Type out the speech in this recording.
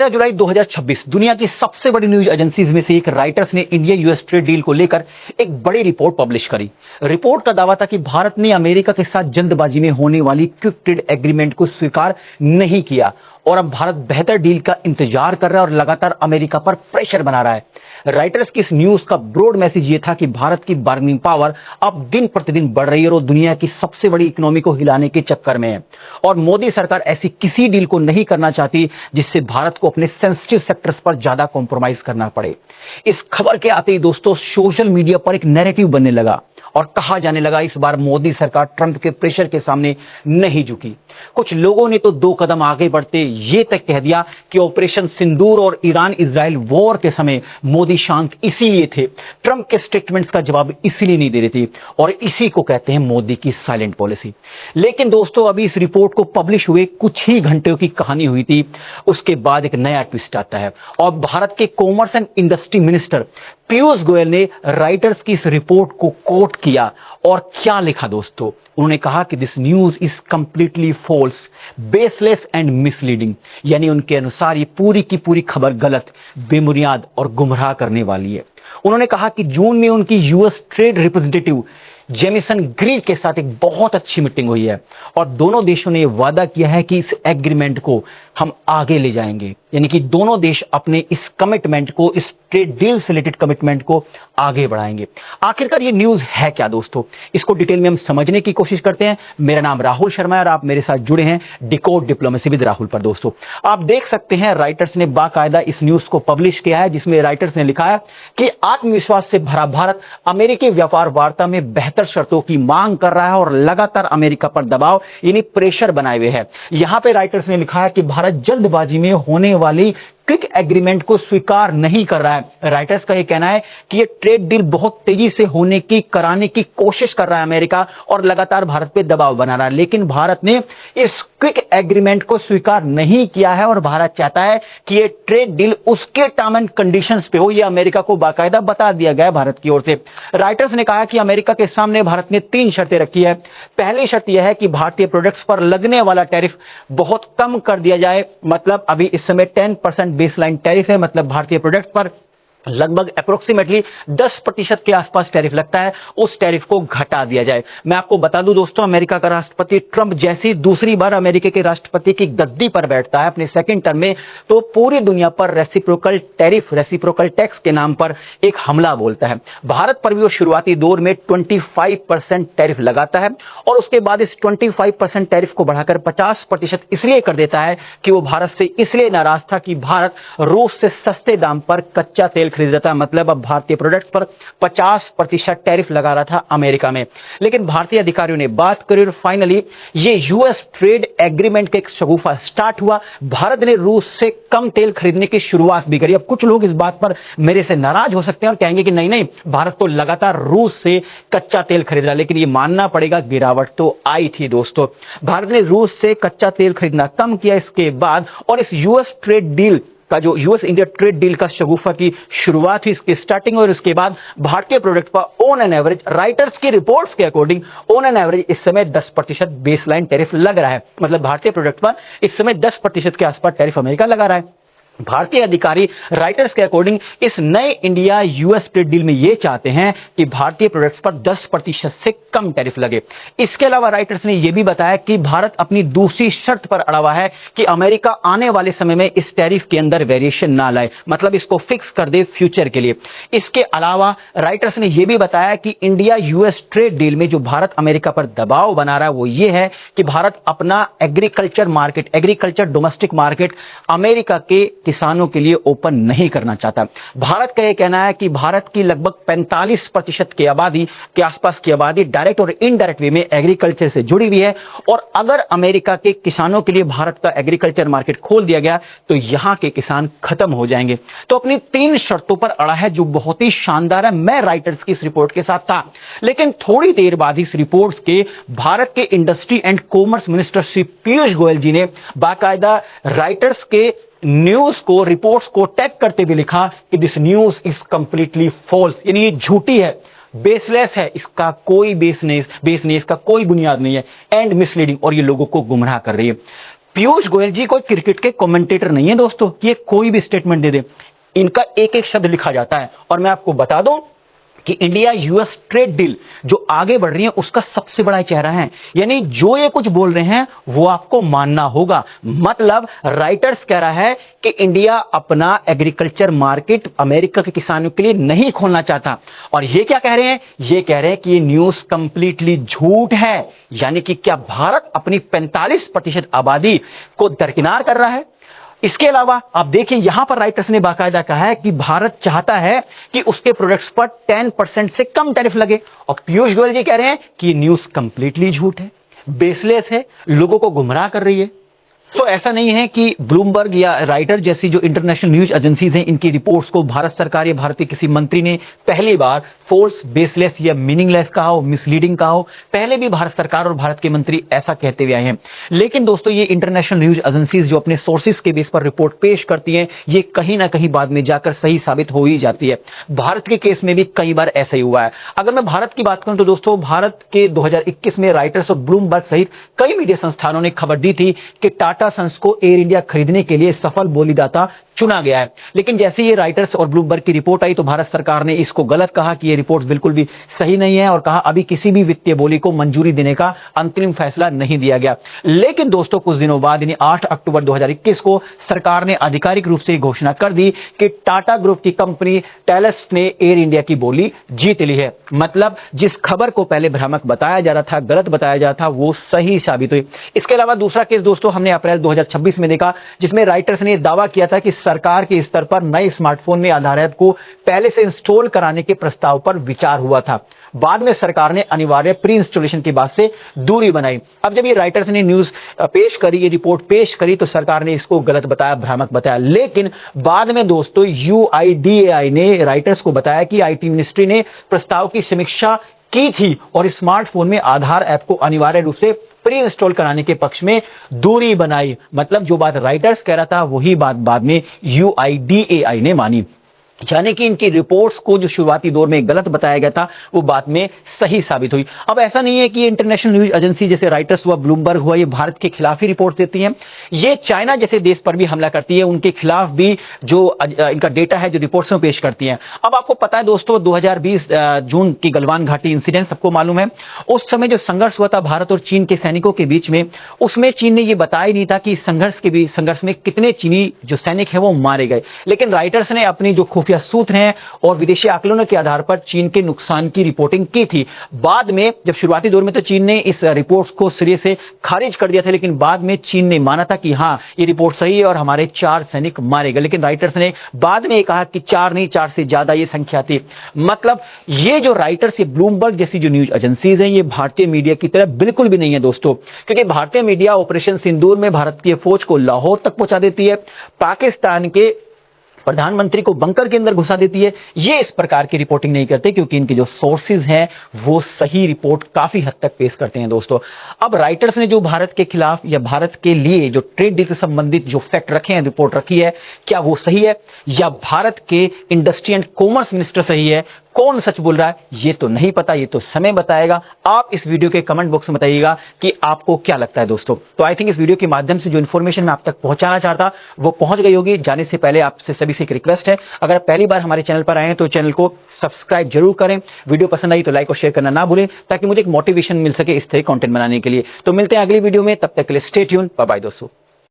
13 जुलाई 2026 दुनिया की सबसे बड़ी न्यूज एजेंसीज में से एक राइटर्स ने इंडिया यूएस ट्रेड डील को लेकर एक बड़ी रिपोर्ट पब्लिश करी। रिपोर्ट का दावा था कि भारत ने अमेरिका के साथ जल्दबाजी में होने वाली क्विक ट्रेड एग्रीमेंट को स्वीकार नहीं किया और अब भारत बेहतर डील का इंतजार कर रहा है और लगातार अमेरिका पर प्रेशर बना रहा है। राइटर्स की इस न्यूज का ब्रॉड मैसेज ये था कि भारत की बार्गेनिंग पावर अब दिन प्रतिदिन बढ़ रही है और दुनिया की सबसे बड़ी इकोनॉमी को हिलाने के चक्कर में है और मोदी सरकार ऐसी किसी डील को नहीं करना चाहती जिससे भारत को अपने सेंसिटिव सेक्टर्स पर ज्यादा कॉम्प्रोमाइज करना पड़े। इस खबर के आते ही दोस्तों सोशल मीडिया पर एक नैरेटिव बनने लगा और कहा जाने लगा इस बार मोदी सरकार ट्रंप के प्रेशर के सामने नहीं झुकी। कुछ लोगों ने तो 2 कदम आगे बढ़ते ये तक कह दिया कि ऑपरेशन सिंदूर और ईरान इजराइल वॉर के समय मोदी शांत इसीलिए थे, ट्रंप के स्टेटमेंट्स का जवाब इसीलिए नहीं दे रहे थे और इसी को कहते हैं मोदी की साइलेंट पॉलिसी। लेकिन दोस्तों अभी इस रिपोर्ट को पब्लिश हुए कुछ ही घंटों की कहानी हुई थी, उसके बाद एक नया ट्विस्ट आता है और भारत के commerce and industry minister Piyush Goyal ने राइटर्स की इस रिपोर्ट को कोट किया और क्या लिखा दोस्तों, उन्होंने कहा कि this news is completely false, baseless and misleading. यानी उनके अनुसार ये पूरी की पूरी खबर गलत, बेबुनियाद और गुमराह करने वाली है। उन्होंने कहा कि जून में उनकी US trade representative Jamieson Greer के साथ एक बहुत अच्छी मीटिंग हुई है और दोनों देशों ने वादा किया है कि इस एग्रीमेंट को हम आगे ले जाएंगे। यानी कि दोनों देश अपने इस कमिटमेंट को, इस ट्रेड डील से रिलेटेड कमिटमेंट को आगे बढ़ाएंगे। आखिरकार ये न्यूज है क्या दोस्तों, इसको डिटेल में हम समझने की कोशिश करते हैं। मेरा नाम राहुल शर्मा है और आप मेरे साथ जुड़े हैं डिकोड डिप्लोमेसी विद राहुल पर। दोस्तों आप देख सकते हैं राइटर्स ने बाकायदा इस न्यूज को पब्लिश किया है जिसमें राइटर्स ने लिखा है कि आत्मविश्वास से भरा भारत अमेरिकी व्यापार वार्ता में बेहतर शर्तों की मांग कर रहा है और लगातार अमेरिका पर दबाव यानी प्रेशर बनाए हुए है। यहां पे राइटर्स ने लिखा है कि भारत जल्दबाजी में होने वाली क्विक एग्रीमेंट को स्वीकार नहीं कर रहा है। राइटर्स का यह कहना है कि ये ट्रेड डील बहुत तेजी से कराने की कोशिश कर रहा है अमेरिका और लगातार भारत पे दबाव बना रहा है, लेकिन भारत ने इस क्विक एग्रीमेंट को स्वीकार नहीं किया है और भारत चाहता है कि ये ट्रेड डील उसके टर्म एंड कंडीशंस पे हो। ये अमेरिका को बाकायदा बता दिया गया है भारत की ओर से। राइटर्स ने कहा कि अमेरिका के सामने भारत ने 3 शर्तें रखी है। पहली शर्त यह है कि भारतीय प्रोडक्ट्स पर लगने वाला टैरिफ बहुत कम कर दिया जाए, मतलब अभी इस समय 10% बेसलाइन टैरिफ है, मतलब भारतीय प्रोडक्ट पर लगभग अप्रोक्सीमेटली 10% के आसपास टैरिफ लगता है, उस टैरिफ को घटा दिया जाए। मैं आपको बता दूं दोस्तों, अमेरिका का राष्ट्रपति ट्रंप जैसी दूसरी बार अमेरिका के राष्ट्रपति की गद्दी पर बैठता है अपने सेकंड टर्म में, तो पूरी दुनिया पर रेसिप्रोकल टैरिफ, रेसिप्रोकल टैक्स के नाम पर एक हमला बोलता है। भारत पर भी वो शुरुआती दौर में 25% टैरिफ लगाता है और उसके बाद इस 25% टैरिफ को बढ़ाकर 50% इसलिए कर देता है कि वो भारत से इसलिए नाराज था कि भारत रूस से सस्ते दाम पर कच्चा तेल खरीद रहा था। मतलब अब भारतीय प्रोडक्ट पर 50% टैरिफ लगा रहा था अमेरिका में। लेकिन भारतीय अधिकारियों ने बात करी और फाइनली ये यूएस ट्रेड एग्रीमेंट का एक शगुफा स्टार्ट हुआ। भारत ने रूस से कम तेल खरीदने की शुरुआत भी करी। अब कुछ लोग इस बात पर मेरे से नाराज हो सकते हैं और कहेंगे कि नहीं नहीं, भारत तो लगातार रूस से कच्चा तेल खरीद रहा है, लेकिन ये मानना पड़ेगा गिरावट तो आई थी दोस्तों। भारत ने रूस से कच्चा तेल खरीदना कम किया इसके बाद और इस यूएस ट्रेड डील का जो यूएस इंडिया ट्रेड डील का शगुफा की शुरुआत हुई, इसकी स्टार्टिंग, और उसके बाद भारतीय प्रोडक्ट पर ऑन एन एवरेज, राइटर्स की रिपोर्ट्स के अकॉर्डिंग ऑन एन एवरेज इस समय 10% बेसलाइन टैरिफ लग रहा है। मतलब भारतीय प्रोडक्ट पर इस समय 10% के आसपास टैरिफ अमेरिका लगा रहा है। भारतीय अधिकारी राइटर्स के अकॉर्डिंग इस नए इंडिया यूएस ट्रेड डील में यह चाहते हैं कि भारतीय प्रोडक्ट्स पर 10% से कम टैरिफ लगे। इसके अलावा राइटर्स ने यह भी बताया कि भारत अपनी दूसरी शर्त पर अड़ा हुआ है कि अमेरिका आने वाले समय में इस टैरिफ के अंदर वेरिएशन ना लाए, मतलब इसको फिक्स कर दे फ्यूचर के लिए। इसके अलावा राइटर्स ने यह भी बताया कि इंडिया यूएस ट्रेड डील में जो भारत अमेरिका पर दबाव बना रहा है वो ये है कि भारत अपना agriculture market, agriculture domestic market America के किसानों के लिए ओपन नहीं करना चाहता। भारत का यह कहना है कि भारत की लगभग 45% की आबादी के आसपास की आबादी डायरेक्ट और इनडायरेक्ट वे में एग्रीकल्चर से जुड़ी हुई है और अगर अमेरिका के किसानों के लिए भारत का एग्रीकल्चर मार्केट खोल दिया गया तो यहां के किसान खत्म हो जाएंगे। तो अपनी 3 शर्तों पर अड़ा है जो बहुत ही शानदार है। मैं राइटर्स की इस रिपोर्ट के साथ था, लेकिन थोड़ी देर बाद इस रिपोर्ट के भारत के industry and commerce minister Shri Piyush Goyal ji ने बाकायदा राइटर्स के न्यूज को, रिपोर्ट्स को टैग करते हुए लिखा कि this news is completely false, यानी ये झूठी है, बेसलेस है, इसका कोई बेस नहीं, इसका कोई बुनियाद नहीं है, एंड मिसलीडिंग, और ये लोगों को गुमराह कर रही है। पीयूष गोयल जी कोई क्रिकेट के कमेंटेटर नहीं है दोस्तों कि ये कोई भी स्टेटमेंट दे दे। इनका एक एक शब्द लिखा जाता है। और मैं आपको बता दूं कि इंडिया यूएस ट्रेड डील जो आगे बढ़ रही है उसका सबसे बड़ा चेहरा है। यानी जो ये कुछ बोल रहे हैं वो आपको मानना होगा। मतलब राइटर्स कह रहा है कि इंडिया अपना एग्रीकल्चर मार्केट अमेरिका के किसानों के लिए नहीं खोलना चाहता। और ये क्या कह रहे हैं? ये कह रहे हैं कि ये न्यूज कंप्लीटली झूठ है। यानी कि क्या भारत अपनी 45% आबादी को दरकिनार कर रहा है? इसके अलावा आप देखिए यहां पर राइटर्स ने बाकायदा कहा है कि भारत चाहता है कि उसके प्रोडक्ट्स पर 10% से कम टैरिफ लगे। और पीयूष गोयल जी कह रहे हैं कि न्यूज कंप्लीटली झूठ है, बेसलेस है, लोगों को गुमराह कर रही है। तो ऐसा नहीं है कि ब्लूमबर्ग या राइटर जैसी जो इंटरनेशनल न्यूज एजेंसीज हैं इनकी रिपोर्ट्स को भारत सरकार या भारत के किसी मंत्री ने पहली बार फोर्स, बेसलेस या मीनिंगलेस कहा हो, मिसलीडिंग कहा हो। पहले भी भारत सरकार और भारत के मंत्री ऐसा कहते हुए आए हैं। लेकिन दोस्तों ये इंटरनेशनल न्यूज एजेंसीज जो अपने सोर्सेज के बेस पर रिपोर्ट पेश करती हैं ये कहीं ना कहीं बाद में जाकर सही साबित हो ही जाती है। भारत के केस में भी कई बार ऐसा ही हुआ है। अगर मैं भारत की बात करूं तो दोस्तों भारत के 2021 में राइटर्स और ब्लूमबर्ग सहित कई मीडिया संस्थानों ने खबर दी थी कि टाटा सन्स को एयर इंडिया खरीदने के लिए सफल बोलीदाता चुना गया है। लेकिन जैसे ये राइटर्स और ब्लूमबर्ग की रिपोर्ट आई तो भारत सरकार ने इसको गलत कहा कि ये रिपोर्ट बिल्कुल भी सही नहीं है और कहा अभी किसी भी वित्तीय बोली को मंजूरी देने का अंतरिम फैसला नहीं दिया गया। लेकिन दोस्तों कुछ दिनों बाद यानी 8 अक्टूबर 2021 को सरकार ने आधिकारिक रूप से घोषणा कर दी कि टाटा ग्रुप की कंपनी टेलस ने एयर इंडिया की बोली जीत ली है। मतलब जिस खबर को पहले भ्रामक बताया जा रहा था, गलत बताया जा रहा था, वो सही साबित हुई। इसके अलावा दूसरा केस दोस्तों हमने अप्रैल 2026 में देखा जिसमें राइटर्स ने दावा किया था कि सरकार के स्तर पर नए स्मार्टफोन में आधार ऐप को पहले से इंस्टॉल कराने के प्रस्ताव पर विचार हुआ था। बाद में सरकार ने अनिवार्य प्री इंस्टॉलेशन की बात से दूरी बनाई। अब जब ये राइटर्स ने न्यूज पेश करी, ये रिपोर्ट पेश करी तो सरकार ने इसको गलत बताया, भ्रामक बताया। लेकिन बाद में दोस्तों UIDAI ने राइटर्स को बताया कि IT मिनिस्ट्री ने प्रस्ताव की समीक्षा की थी और स्मार्टफोन में आधार ऐप को अनिवार्य रूप से प्री इंस्टॉल कराने के पक्ष में दूरी बनाई। मतलब जो बात राइटर्स कह रहा था वही बात बाद में UIDAI ने मानी। यानी कि इनकी रिपोर्ट्स को जो शुरुआती दौर में गलत बताया गया था वो बाद में सही साबित हुई। अब ऐसा नहीं है कि ये इंटरनेशनल न्यूज एजेंसी जैसे राइटर्स हुआ, ब्लूमबर्ग हुआ, ये भारत के खिलाफ ही रिपोर्ट्स देती हैं। ये चाइना जैसे देश पर भी हमला करती है, उनके खिलाफ भी जो इनका डेटा है जो रिपोर्ट्स में पेश करती हैं। अब आपको पता है दोस्तों 2020 जून की गलवान घाटी इंसिडेंट सबको मालूम है। उस समय जो संघर्ष हुआ था भारत और चीन के सैनिकों के बीच में, उसमें चीन ने यह बताया नहीं था कि संघर्ष में कितने चीनी जो सैनिक है वो मारे गए। लेकिन राइटर्स ने अपनी जो खुफिया सूत्र हैं और विदेशी आकलनों के आधार पर चीन के नुकसान की रिपोर्टिंग की थी। बाद में जब शुरुआती दौर में तो चीन ने इस रिपोर्ट को सिरे से खारिज कर दिया था, लेकिन बाद में चीन ने माना था कि हाँ ये रिपोर्ट सही है और हमारे 4 सैनिक मारे गए। लेकिन राइटर्स ने बाद में कहा कि 4 नहीं, 4 से ज्यादा ये संख्या थी। मतलब ये जो राइटर्स, ये ब्लूमबर्ग जैसी जो न्यूज एजेंसीज हैं ये भारतीय मीडिया की तरह बिल्कुल भी नहीं है दोस्तों। क्योंकि भारतीय मीडिया ऑपरेशन सिंदूर में भारतीय फौज को लाहौर तक पहुंचा देती है, पाकिस्तान के प्रधानमंत्री को बंकर के अंदर घुसा देती है। ये इस प्रकार की रिपोर्टिंग नहीं करते क्योंकि इनके जो सोर्सेज हैं वो सही रिपोर्ट काफी हद तक पेश करते हैं दोस्तों। अब राइटर्स ने जो भारत के खिलाफ या भारत के लिए जो ट्रेड डील से संबंधित जो फैक्ट रखे हैं, रिपोर्ट रखी है, क्या वो सही है या भारत के इंडस्ट्री एंड कॉमर्स मिनिस्टर सही है? कौन सच बोल रहा है ये तो नहीं पता, ये तो समय बताएगा। आप इस वीडियो के कमेंट बॉक्स में बताइएगा कि आपको क्या लगता है दोस्तों। तो आई थिंक इस वीडियो के माध्यम से जो इन्फॉर्मेशन मैं आप तक पहुंचाना चाहता वो पहुंच गई होगी। जाने से पहले आपसे सभी से एक रिक्वेस्ट है, अगर आप पहली बार हमारे चैनल पर आए हैं तो चैनल को सब्सक्राइब जरूर करें। वीडियो पसंद आई तो लाइक और शेयर करना ना भूलें ताकि मुझे एक मोटिवेशन मिल सके इस तरह कंटेंट बनाने के लिए। तो मिलते हैं अगली वीडियो में, तब तक के लिए स्टे ट्यून, बाय बाय दोस्तों।